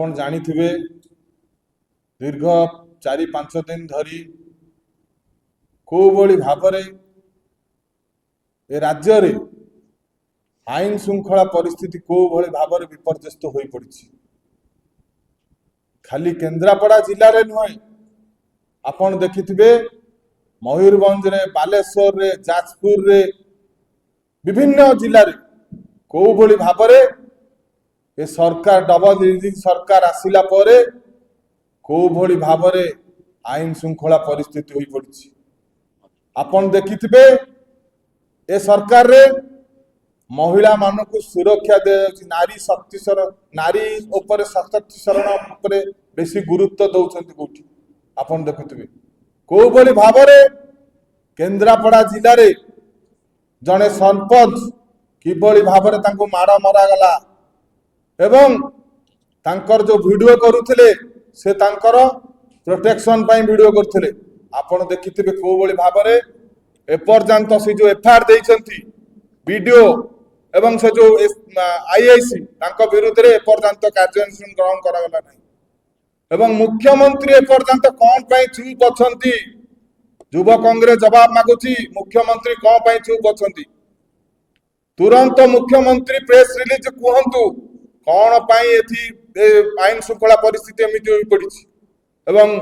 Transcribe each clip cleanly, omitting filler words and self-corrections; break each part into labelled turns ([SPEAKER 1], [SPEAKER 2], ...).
[SPEAKER 1] आपण जानिथिबे दीर्घ 4-5 दिन धरी को भली भावरे ए राज्य रे आईन श्रृंखला परिस्थिति को भली भावरे विपर्यस्त होई पड़ी। खाली केन्द्रापड़ा जिले में नुहे आपण देखिथिबे मयूरभंज रे, बालेश्वर रे, जाजपुर रे, विभिन्न जिले रे को भली भावरे ए सरकार डबल इंजिन सरकार आसिला परे को भली भावरे आईन श्रृंखला परिस्थिति होई पड़ी। आपण देखिथिबे ए सरकार रे महिला मानकु सुरक्षा दे नारी शक्तिशरण नारी ऊपर सशक्तिकरण ऊपर बेसी गुरुत्व दउछंती कोठी। आपण देखिथिबे को भली भावरे केन्द्रापड़ा जिले रे जने सरपंच किभली भावरे तांको मारा मरा गला एवं तांकर जो वीडियो करुथिले से तांकर प्रोटेक्शन पाई वीडियो करथिले। आपण देखिथिबे को भली भावरे एपर्यंत से जो एफआईआर देइछंती वीडियो एवं से जो आईआईसी तांको विरुद्ध रे एपर्यंत कार्यानुष्ठान ग्रहण करा गला नै एवं मुख्यमंत्री एपर्यंत कोन पाई चुप अछंती। युवा कांग्रेस जवाब मागुची मुख्यमंत्री कोन पाई चुप अछंती। तुरंत मुख्यमंत्री प्रेस रिलीज कहंतु कौन पाई एथि आईन श्रृंखला परिस्थिति एमिति होई पड़ी एवं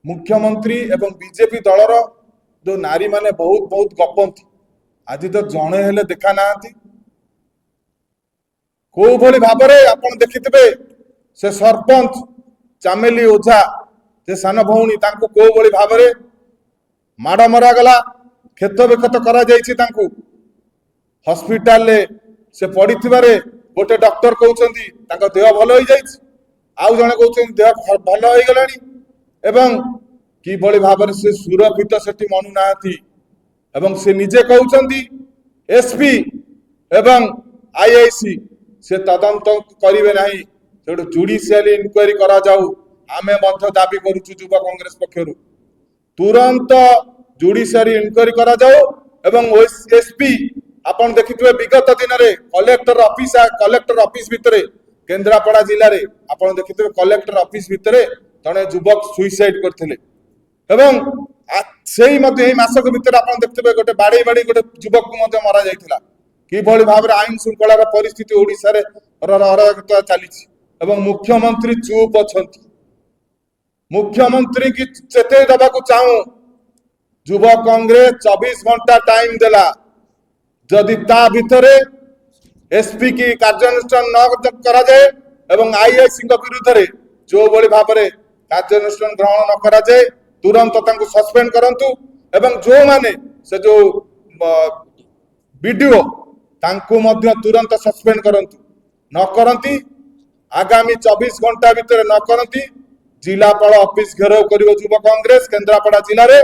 [SPEAKER 1] मुख्यमंत्री एवं बीजेपी दलर जो नारी माने बहुत बहुत गपंती आज तो जणे हेले देखा नांती। को भली भाबरे आपण देखिथिबे से सरपंच चामेली ओझा से सान भौणी तांको को भली भाबरे माड़ मरा गला खेत बेखत करा जायछि। तांको हॉस्पिटल ले से पड़िथिबारे गोटे डॉक्टर कहउछंती तांको देह भलो होई जायछि, आउ जणे कहउछंती देह भलो होई गलानी एवं कि भली भाबरे से सुरक्षित सेठी मनु नाथी एवं से निजे कहउछंती एसपी एवं आईआईसी से तदंत करिवे नाही सेडो जुडिशियल इंक्वायरी करा जाऊ आमे मध्य दाबी करूछु। युवा कांग्रेस पक्षरु तुरंत जुडिशियल इंक्वायरी करा जाऊ एवं एसपी आपण देखिथिबे विगत दिन रे कलेक्टर ऑफिस भितरे केन्द्रापड़ा जिले रे आपण देखिथिबे कलेक्टर ऑफिस भितरे जने युवक सुइसाइड करथिले एवं सेही मध्ये एही मासक भितरे आपण देखिथिबे गोटे बाड़ी गोटे युवक को मध्ये मारा जायतिला। कि भली भाबरे आईन श्रृंखला परिस्थिति ओडिसा रे अराजकता चलीछि एवं मुख्यमंत्री चुप अछंती। मुख्यमंत्री की चेते दबा को चाहूं युवा कांग्रेस 24 घंटा टाइम देला जदि ता भितरे एसपी की कार्यानुष्ठान न करा जाए एवं आईआईसी विरुद्ध रे जो भली भाबरे कार्यानुष्ठान ग्रहण न करा जाए तुरंत तांको सस्पेंड करंतु एवं जो माने से जो वीडियो तांको मध्य तुरंत सस्पेंड करंतु न करंती आगामी 24 घंटा भितर न करंती जिलापाल ऑफिस घेराव करिवो युवा कांग्रेस केन्द्रापड़ा जिले रे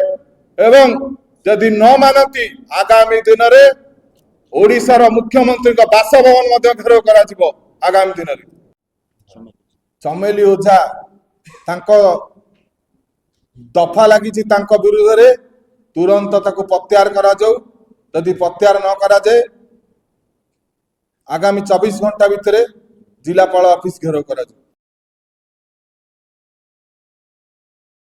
[SPEAKER 1] एवं यदि न मानती आगामी दिन रे ओडिशार मुख्यमंत्री का बासभवन मध्य घेराव करा जिवो। आगामी दिन रे चमेली ओझा तांको दफा लगी विरुद्ध रे तुरंत ताको प्रत्याहार करा जाऊ। यदि प्रत्याहार न करा जाए आगामी 24 घंटा भितर जिलापाल ऑफिस घेराव करा जाऊ।